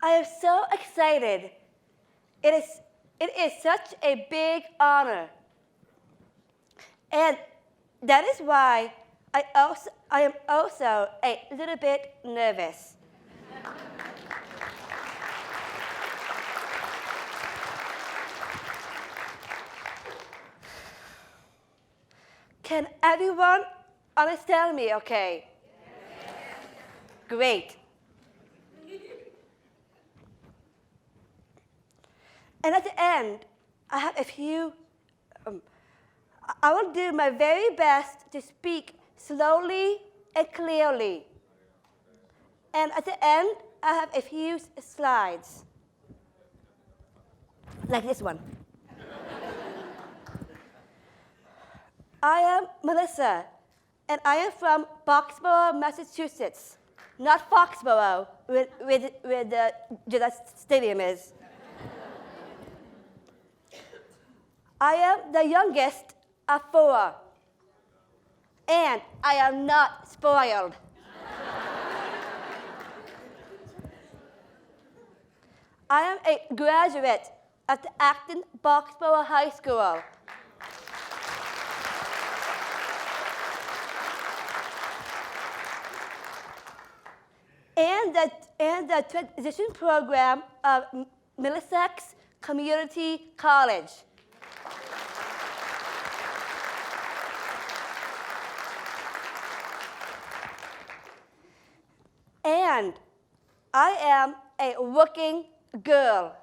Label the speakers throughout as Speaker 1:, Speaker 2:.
Speaker 1: I am so excited. It is such a big honor. And that is why I am also a little bit nervous. Can everyone understand me okay? Yes. Great. And at the end, I have a few, I will do my very best to speak slowly and clearly. And at the end, I have a few slides, like this one. I am Melissa, and I am from Boxborough, Massachusetts, not Foxborough, where the Gillette Stadium is. I am the youngest of 4, and I am not spoiled. I am a graduate of the Acton Boxborough High School. And the transition program of Middlesex Community College. And I am a working girl.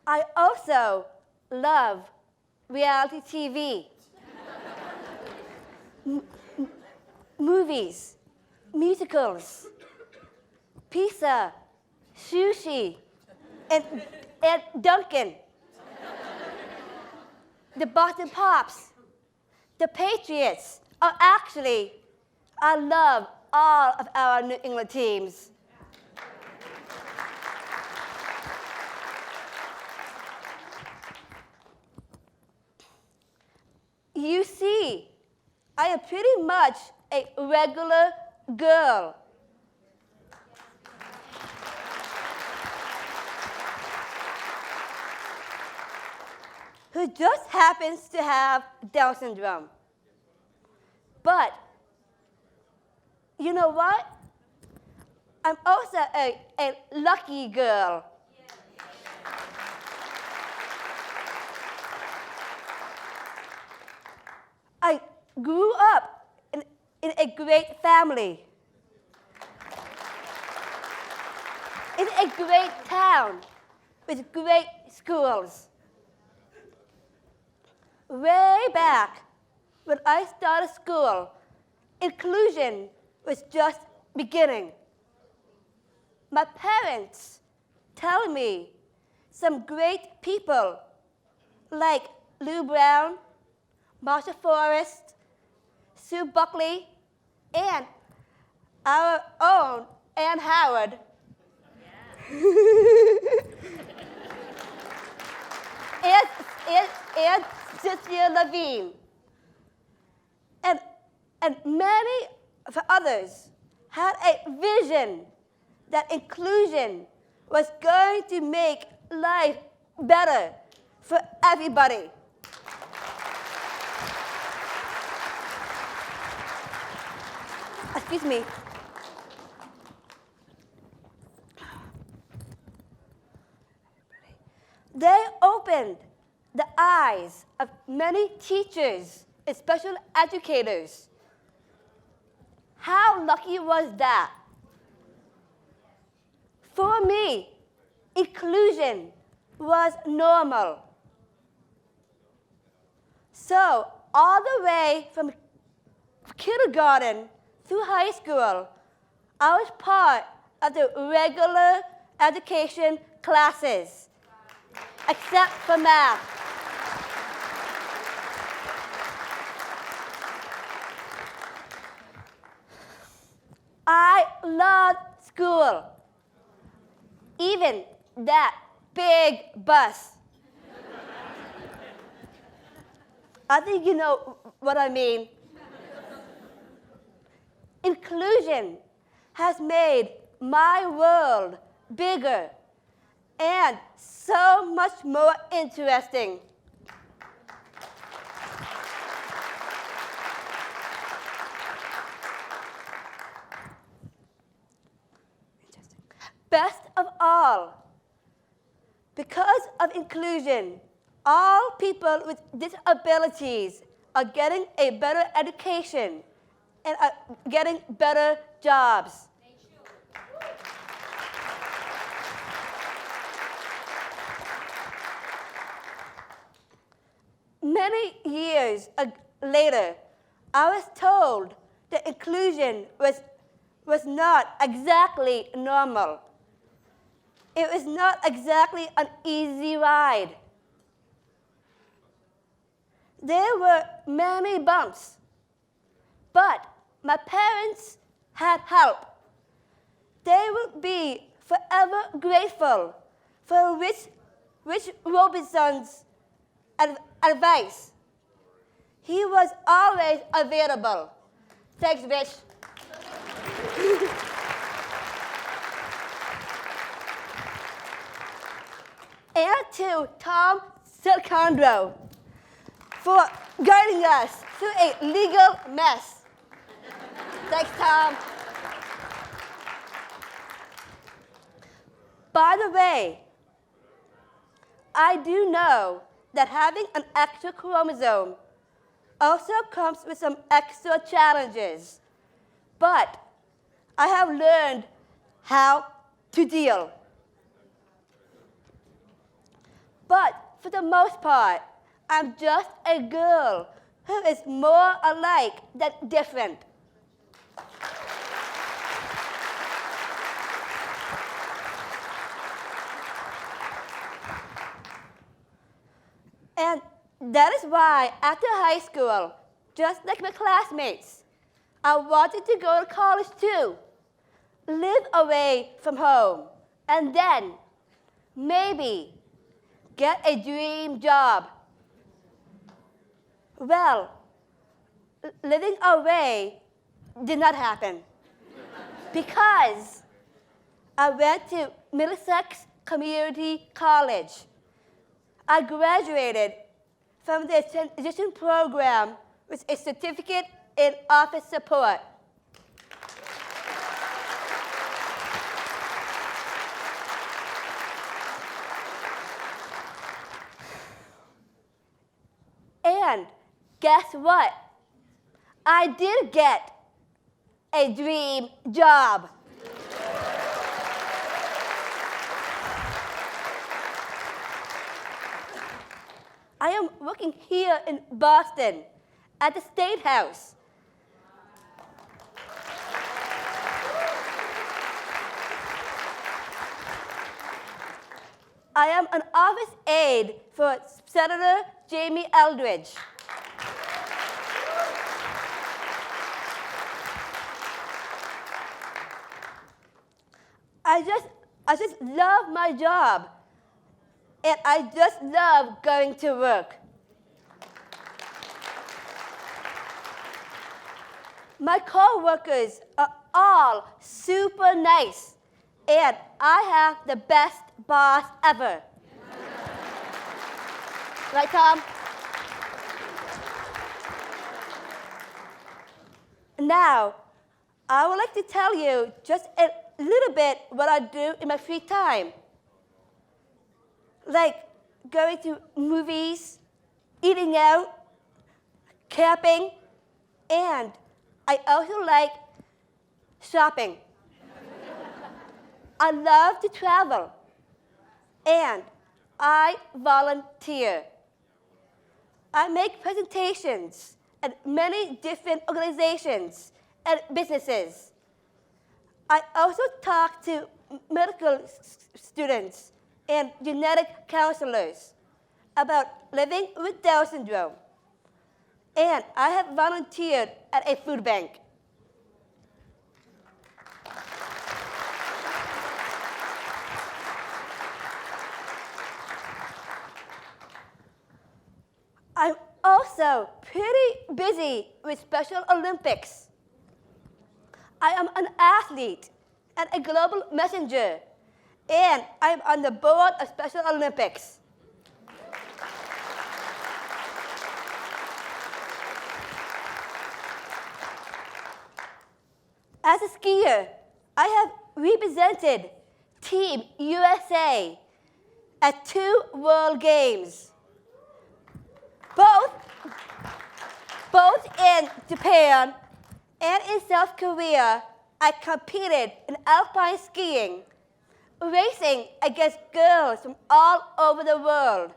Speaker 1: I also love reality TV, movies, musicals, pizza, sushi, and Dunkin', the Boston Pops, the Patriots. Oh, actually, I love all of our New England teams. You see, I am pretty much a regular girl. Who just happens to have Down syndrome. But you know what? I'm also a lucky girl. I grew up in a great family, in a great town with great schools. Way back when I started school, inclusion was just beginning. My parents tell me some great people like Lou Brown, Marsha Forrest, Sue Buckley, and our own Ann Howard. Yeah. and Cynthia Levine. And many of others had a vision that inclusion was going to make life better for everybody. Excuse me. They opened the eyes of many teachers and special educators. How lucky was that? For me, inclusion was normal. So all the way from kindergarten through high school, I was part of the regular education classes, except for math. I loved school, even that big bus. I think you know what I mean. inclusion has made my world bigger and so much more interesting. Best of all, because of inclusion, all people with disabilities are getting a better education and are getting better jobs. Many years later, I was told that inclusion was not exactly normal. It was not exactly an easy ride. There were many bumps, but my parents had help. They will be forever grateful for Rich Robinson's advice. He was always available. Thanks, Rich. And to Tom Silcondro for guiding us through a legal mess. Thanks, Tom. By the way, I do know that having an extra chromosome also comes with some extra challenges, but I have learned how to deal. But for the most part, I'm just a girl who is more alike than different. And that is why after high school, just like my classmates, I wanted to go to college too, live away from home, and then maybe get a dream job. Well, living away did not happen because I went to Middlesex Community College. I graduated from the transition program with a certificate in office support. And guess what? I did get a dream job. I am working here in Boston at the State House. I am an office aide for Senator Jamie Eldridge. I just love my job, and I just love going to work. My coworkers are all super nice, and I have the best boss ever. Right, Tom? Now, I would like to tell you just a little bit what I do in my free time. Like going to movies, eating out, camping, and I also like shopping. I love to travel, and I volunteer. I make presentations at many different organizations and businesses. I also talk to medical students and genetic counselors about living with Down syndrome. And I have volunteered at a food bank. I'm also pretty busy with Special Olympics. I am an athlete and a global messenger, and I am on the board of Special Olympics. As a skier, I have represented Team USA at 2 World Games, both in Japan and in South Korea. I competed in alpine skiing, racing against girls from all over the world.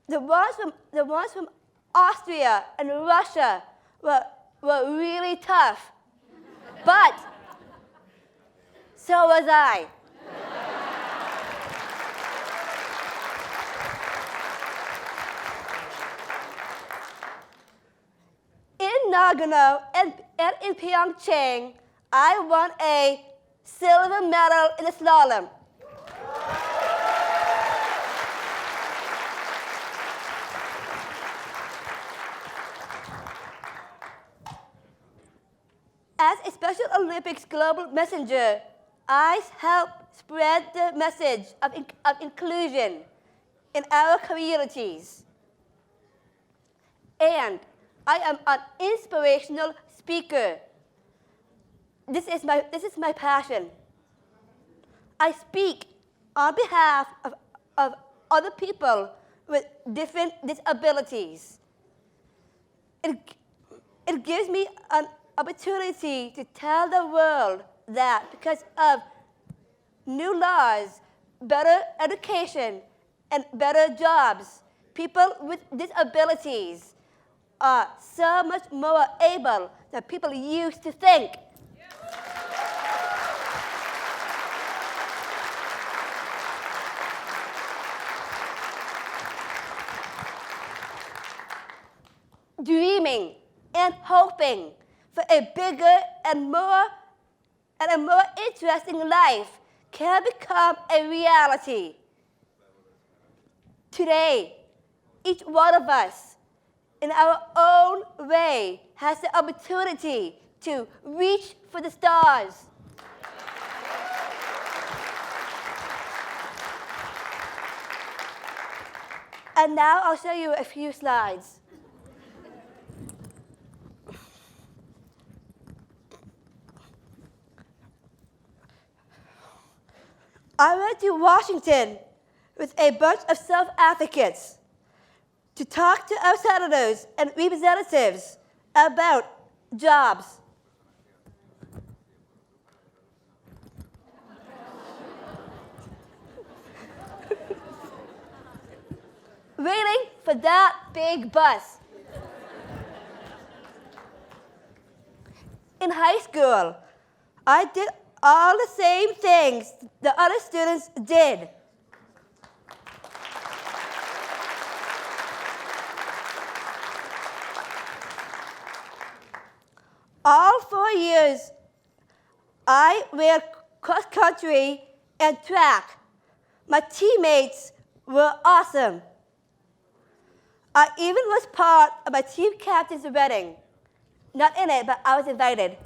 Speaker 1: The ones from Austria and Russia were really tough, but so was I. In Nagano and in Pyeong Chang, I won a silver medal in the slalom. As a Special Olympics global messenger, I help spread the message of inclusion in our communities. And I am an inspirational speaker. This is my passion. I speak on behalf of other people with different disabilities. It gives me an opportunity to tell the world that because of new laws, better education, and better jobs, people with disabilities are so much more able than people used to think. Dreaming and hoping for a bigger and more interesting life can become a reality. Today, each one of us, in our own way, has the opportunity to reach for the stars. And now I'll show you a few slides. I went to Washington with a bunch of South Africans to talk to our senators and representatives about jobs. Waiting for that big bus. In high school, I did all the same things the other students did. All 4 years, I ran cross country and track. My teammates were awesome. I even was part of my team captain's wedding. Not in it, but I was invited.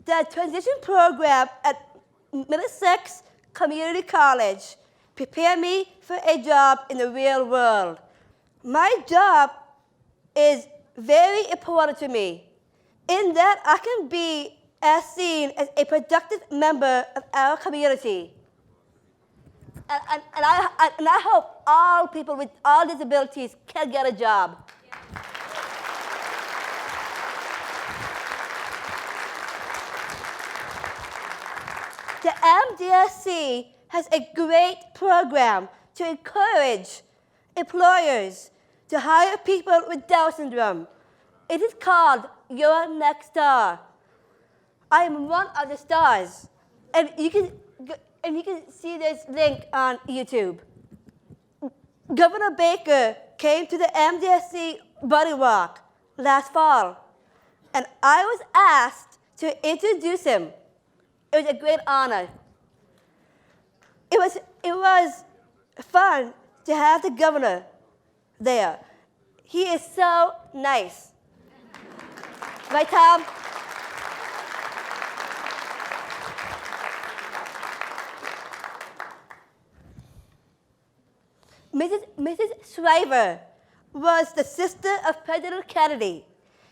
Speaker 1: The transition program at Middlesex Community College prepared me for a job in the real world. My job is very important to me in that I can be as seen as a productive member of our community. And I hope all people with all disabilities can get a job. The MDSC has a great program to encourage employers to hire people with Down syndrome. It is called Your Next Star. I am one of the stars, and you can see this link on YouTube. Governor Baker came to the MDSC Buddy Walk last fall, and I was asked to introduce him. It was a great honor. It was fun to have the governor there. He is so nice. Right, Tom? Mrs. Shriver was the sister of President Kennedy.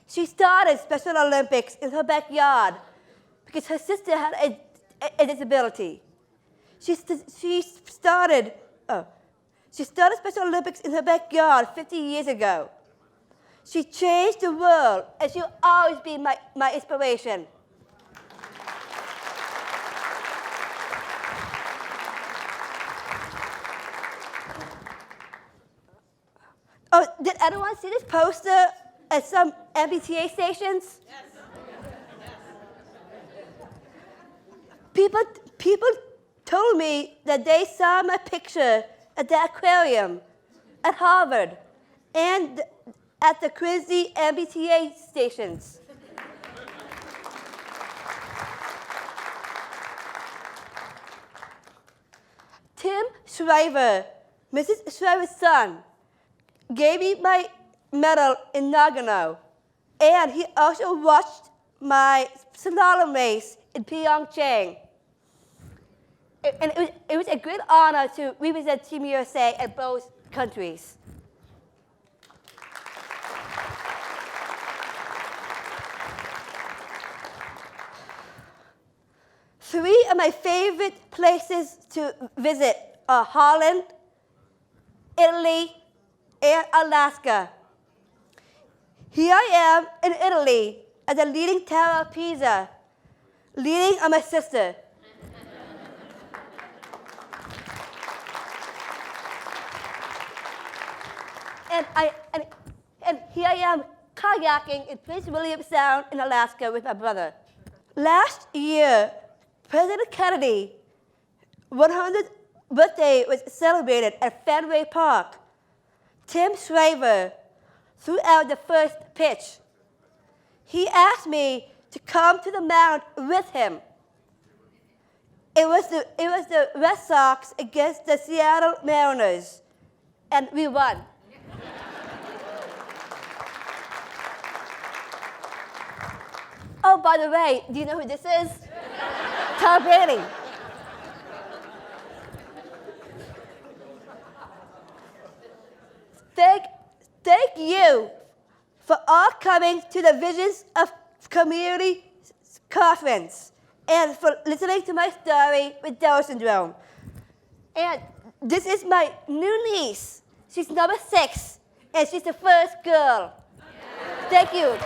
Speaker 1: She started Special Olympics in her backyard because her sister had a disability. She started Special Olympics in her backyard 50 years ago. She changed the world, and she'll always be my inspiration. Oh, did anyone see this poster at some MBTA stations? Yes. People told me that they saw my picture at the aquarium at Harvard and at the Quincy MBTA stations. Tim Shriver, Mrs. Shriver's son, gave me my medal in Nagano, and he also watched my slalom race in Pyeong Chang. And it was a great honor to represent Team USA at both countries. Three of my favorite places to visit are Holland, Italy, and Alaska. Here I am in Italy at the Leaning Tower of Pisa, leaning on my sister. And here I am kayaking in Prince William Sound in Alaska with my brother. Last year, President Kennedy's 100th birthday was celebrated at Fenway Park. Tim Shriver threw out the first pitch. He asked me to come to the mound with him. It was the Red Sox against the Seattle Mariners, and we won. Oh, by the way, do you know who this is? Tom Brady. Thank you for all coming to the Visions of Community Conference and for listening to my story with Down syndrome. And this is my new niece. She's number 6, and she's the first girl. Thank you.